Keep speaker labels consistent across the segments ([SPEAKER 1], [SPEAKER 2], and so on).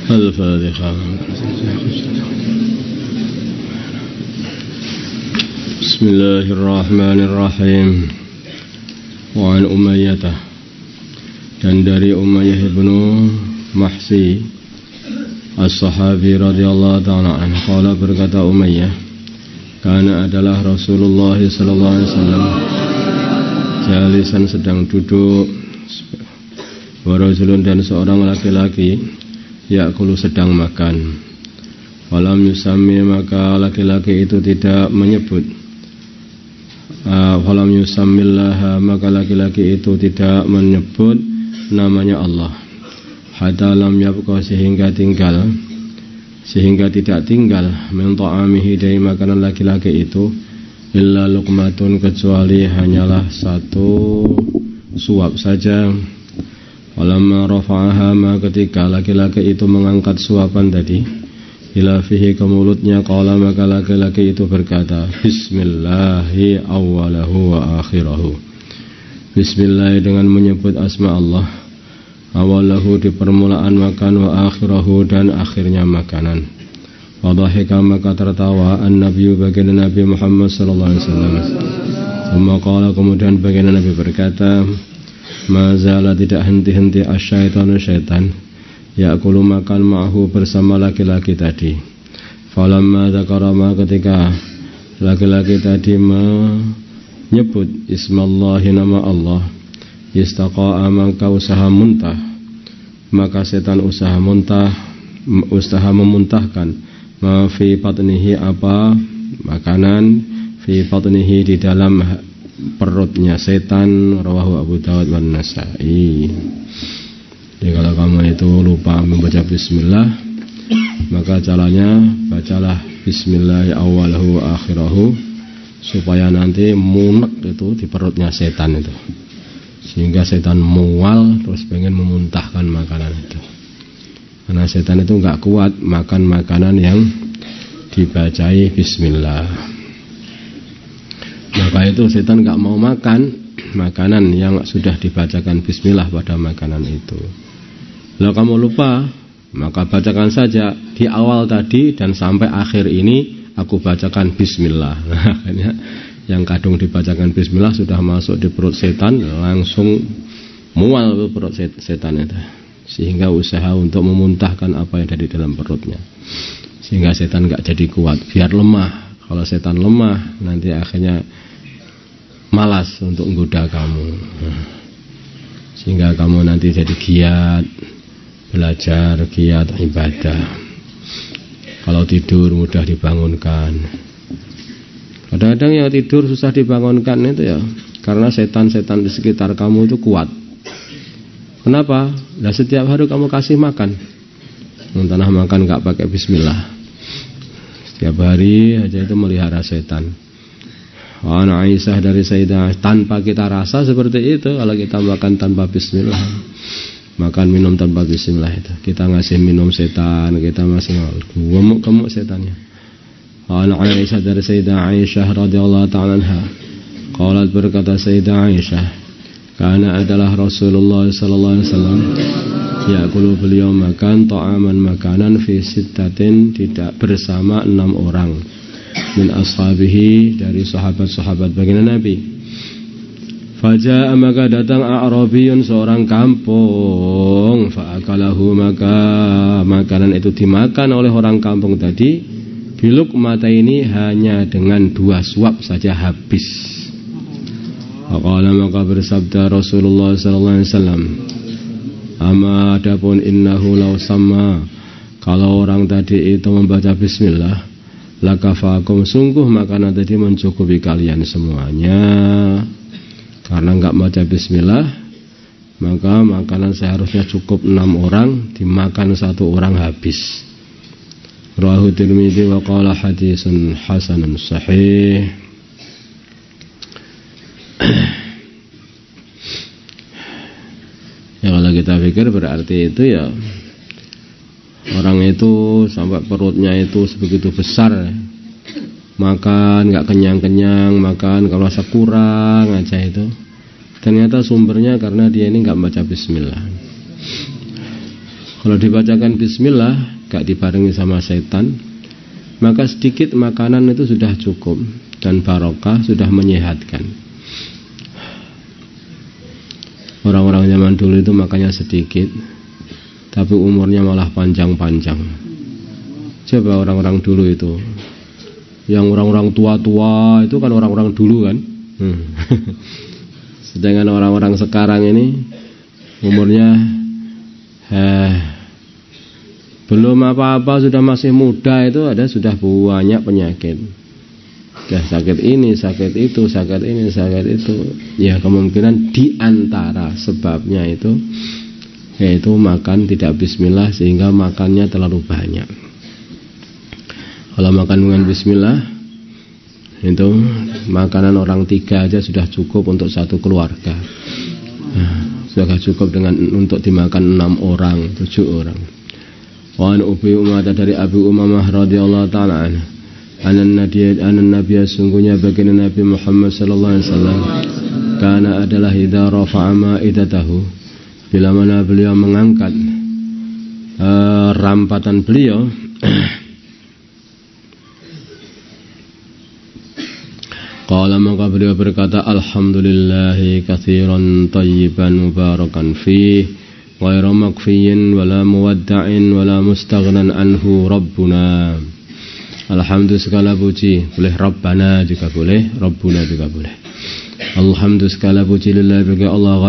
[SPEAKER 1] Al-Fatihah. Bismillahirrahmanirrahim. Wa an Umayyah, dan dari Umayyah ibnu Mahsi as-sahabi radhiyallahu ta'ala anhu, qala, berkata Umayyah, kana adalah Rasulullah sallallahu alaihi wasallam jalisan, sedang duduk, wa rajulun, dan seorang laki-laki, ya'kulu, sedang makan. Walam yusammi, maka laki-laki itu tidak menyebut, walam yusammillaha, maka laki-laki itu tidak menyebut namanya Allah. Hatta lam yabqa, sehingga tidak tinggal min ta'amihi, dari makanan laki-laki itu, illa luqmatun, kecuali hanyalah satu suap saja. Walamma rafa'aha, ketika laki-laki itu mengangkat suapan tadi, ila fihi, ke mulutnya, qala, maka laki-laki itu berkata, bismillahi awwalahu wa akhirahu. Bismillah, dengan menyebut asma Allah, awalahu, di permulaan makan, wa akhirahu, dan akhirnya makanan. Wadhahika, maka tertawa an-nabiyyu, baginda Nabi Muhammad sallallahu alaihi wasallam. Thumma qala, kemudian baginda Nabi berkata, mazala, tidak henti-henti asyaitanu, syaitan, ya'kulu, makan, ma'ahu, bersama laki-laki tadi. Falamma dzakara, ketika laki-laki tadi menyebut ismallahi, nama Allah, istaqa'a, maka usaha muntah, maka setan usaha memuntahkan, ma fi batnihi, apa makanan, fi batnihi, di dalam perutnya setan. Rawahu Abu Dawud wan Nasa'i. Jadi kalau kamu itu lupa membaca bismillah, maka caranya bacalah bismillah awwalahu wa akhirahu, supaya nanti munek itu di perutnya setan itu, sehingga setan mual terus pengen memuntahkan makanan itu. Karena setan itu enggak kuat makan makanan yang dibacai bismillah. Maka itu setan enggak mau makan makanan yang sudah dibacakan bismillah pada makanan itu. Kalau kamu lupa, maka bacakan saja di awal tadi dan sampai akhir ini aku bacakan bismillah. Nah, akhirnya yang kadung dibacakan bismillah sudah masuk di perut setan, langsung mual perut setan itu, sehingga usaha untuk memuntahkan apa yang ada di dalam perutnya, sehingga setan enggak jadi kuat, biar lemah. Kalau setan lemah, nanti akhirnya malas untuk menggoda kamu, sehingga kamu nanti jadi giat belajar, giat ibadah. Kalau tidur mudah dibangunkan. Kadang-kadang yang tidur susah dibangunkan itu ya karena setan-setan di sekitar kamu itu kuat. Kenapa? Nah, setiap hari kamu kasih makan, tanah makan gak pakai bismillah, setiap hari aja itu melihara setan. Ana Aisyah, dari Sayyidah, tanpa kita rasa seperti itu. Kalau kita makan tanpa bismillah, makan minum tanpa bismillah, itu kita ngasih minum setan, kita masih gemuk setannya. Ana Aisyah, dari Sayyidah Aisyah radhiyallahu ta'ala anha, qalat, berkata Sayyidah Aisyah, karena adalah Rasulullah sallallahu alaihi wasallam, ya'kulu, beliau makan, ta'aman, makanan, fi sittatin, tidak bersama 6 orang, min ashabihi, dari sahabat-sahabat baginda Nabi. Faja'a, maka datang A'rabiyun, seorang kampung, fa'akalahu, maka makanan itu dimakan oleh orang kampung tadi, biluk mata ini, hanya dengan 2 suap saja habis. Faqala, maka bersabda Rasulullah sallallahu alaihi wasallam, ama adapun innahu law sama, kalau orang tadi itu membaca bismillah, lakafakum, sungguh makanan tadi mencukupi kalian semuanya. Karena enggak baca bismillah, maka makanan seharusnya cukup 6 orang, dimakan 1 orang habis. Rawahu Tirmidzi wa qala hadisun hasanun sahih. Ya, kalau kita pikir berarti itu ya orang itu sampai perutnya itu sebegitu besar, makan nggak kenyang-kenyang, makan kalau rasa kurang aja itu. Ternyata sumbernya karena dia ini nggak baca bismillah. Kalau dibacakan bismillah gak dibarengi sama setan, maka sedikit makanan itu sudah cukup dan barokah, sudah menyehatkan. Orang-orang zaman dulu itu makannya sedikit, tapi umurnya malah panjang-panjang. Coba orang-orang dulu itu, yang orang-orang tua-tua itu kan orang-orang dulu kan. Sedangkan orang-orang sekarang ini umurnya belum apa-apa sudah masih muda itu sudah banyak penyakit. Ya, sakit ini, sakit itu, sakit ini, sakit itu. Ya, kemungkinan diantara sebabnya itu yaitu makan tidak bismillah sehingga makannya terlalu banyak. Kalau makan dengan bismillah itu makanan orang 3 aja sudah cukup untuk satu keluarga. Sudah cukup dengan untuk dimakan 6 orang, 7 orang. Wa an Abi Umamah, dari Abu Umamah radhiyallahu taala anhu, anan nabiy sungguhnya baginda Nabi Muhammad sallallahu alaihi wasallam kana adalah idza rafa'a ma'idatahu, bila mana beliau mengangkat rampatan beliau qala, maka beliau berkata, alhamdulillahi katsiran tayyiban mubarakan fih ghairu makfiyin wala muwadda'in wala mustaghnan anhu rabbuna. Alhamdulillah segala puji, boleh rabbana juga boleh, rabbuna juga boleh. Alhamdulillah segala puji lillahi bagi Allah,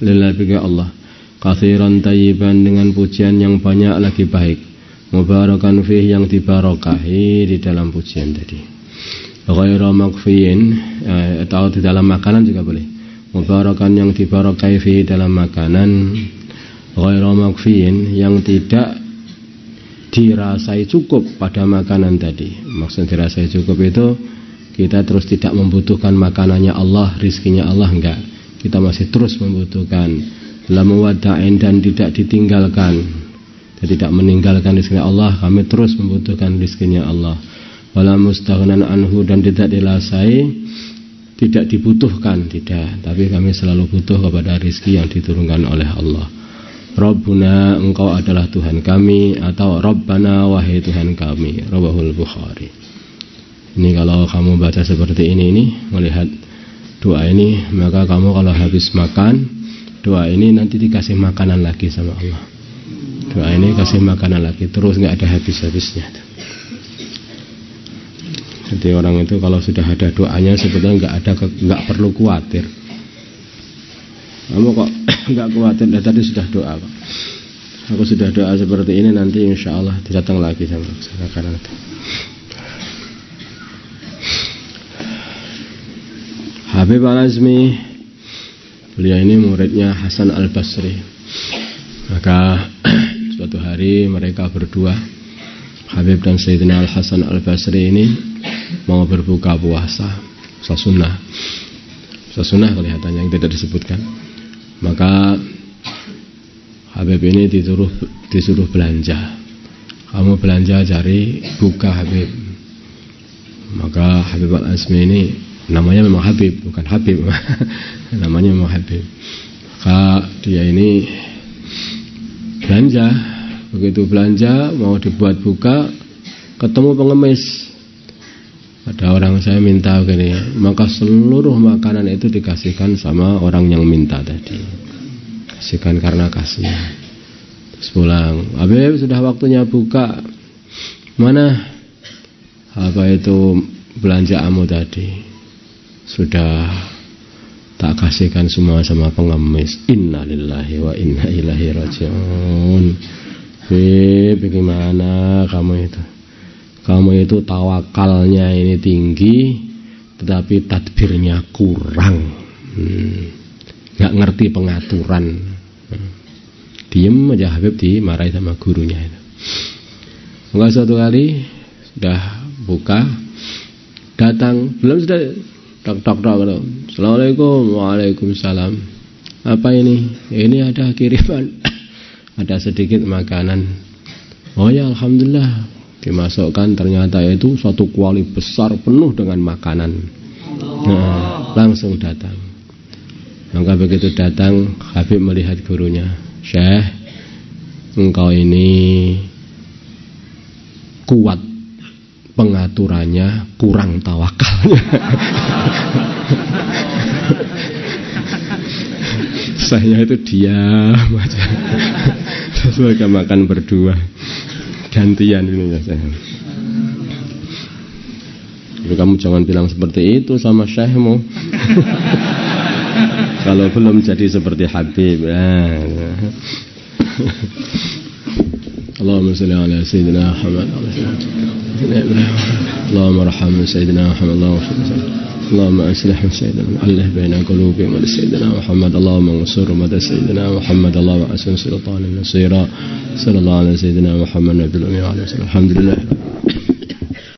[SPEAKER 1] lillahi bagi Allah, katsiran tayyiban dengan pujian yang banyak lagi baik, mubarakan fih yang dibarakahi di dalam pujian tadi. Ghairu makfiyin atau di dalam makanan juga boleh, mubarakan yang dibarakahi fi dalam makanan, ghairu makfiyin yang tidak dirasai cukup pada makanan tadi. Maksud dirasai cukup itu kita terus tidak membutuhkan makanannya Allah, rizkinya Allah, enggak. Kita masih terus membutuhkan. La muwadda'in, dan tidak ditinggalkan, dan tidak meninggalkan rizkinya Allah. Kami terus membutuhkan rizkinya Allah. Wala mustaghnan anhu, dan tidak dirasai, tidak dibutuhkan, tidak. Tapi kami selalu butuh kepada rizki yang diturunkan oleh Allah. Rabbuna, engkau adalah Tuhan kami, atau Rabbana, wahai Tuhan kami. Rawahul Bukhari. Ini kalau kamu baca seperti ini melihat doa ini, maka kamu kalau habis makan, doa ini nanti dikasih makanan lagi sama Allah. Doa ini kasih makanan lagi, terus nggak ada habis-habisnya. Jadi orang itu kalau sudah ada doanya sebetulnya nggak perlu khawatir. Kamu kok nggak khawatir? Tadi sudah doa kok. Aku sudah doa seperti ini, nanti insya Allah datang lagi sama makanan itu. Habib Al-Azmi, beliau ini muridnya Hasan Al-Basri. Maka suatu hari mereka berdua, Habib dan Sayyidina Al-Hasan Al-Basri ini mau berbuka puasa sunnah kelihatannya yang tidak disebutkan. Maka Habib ini disuruh belanja. Kamu belanja cari buka Habib. Maka Habib Al-Azmi ini namanya memang Habib, bukan Habib. Namanya memang Habib. Maka dia ini belanja. Begitu belanja mau dibuat buka, ketemu pengemis. Ada orang saya minta gini, maka seluruh makanan itu dikasihkan sama orang yang minta tadi. Kasihkan karena kasih. Terus pulang. Habib, sudah waktunya buka. Mana apa itu belanjaanmu tadi? Sudah tak kasihkan semua sama pengemis. Innalillahi wa inna ilaihi raji'un. Bagaimana kamu itu? Kamu itu tawakalnya ini tinggi, tetapi tadbirnya kurang. Gak ngerti pengaturan. Diem aja Habib dimarahi sama gurunya itu. Enggak, suatu kali sudah buka, datang, belum sudah tok. Assalamualaikum. Waalaikumsalam. Apa ini? Ini ada kiriman. Ada sedikit makanan. Oh ya, alhamdulillah. Dimasukkan, ternyata itu satu kuali besar penuh dengan makanan. Nah, langsung datang. Maka begitu datang, Habib melihat gurunya. Syekh, engkau ini kuat pengaturannya, kurang tawakalnya. Saya itu diam aja. Terus mereka makan berdua, gantian ini ya saya. Tapi kamu jangan bilang seperti itu sama syekhmu. Kalau belum jadi seperti Habib. Allahumma salli ala sayyidina Muhammad. Allahumma arham sayyidina Muhammad. Allahumma aslih sayyidina alih baina qulubihim wa sayyidina Muhammad. Allahumma ansur mad sayyidina Muhammad. Allahumma asun sultanan nasira. Sallallahu ala sayyidina Muhammad nabiyil ummi wa ala alihi. Alhamdulillah.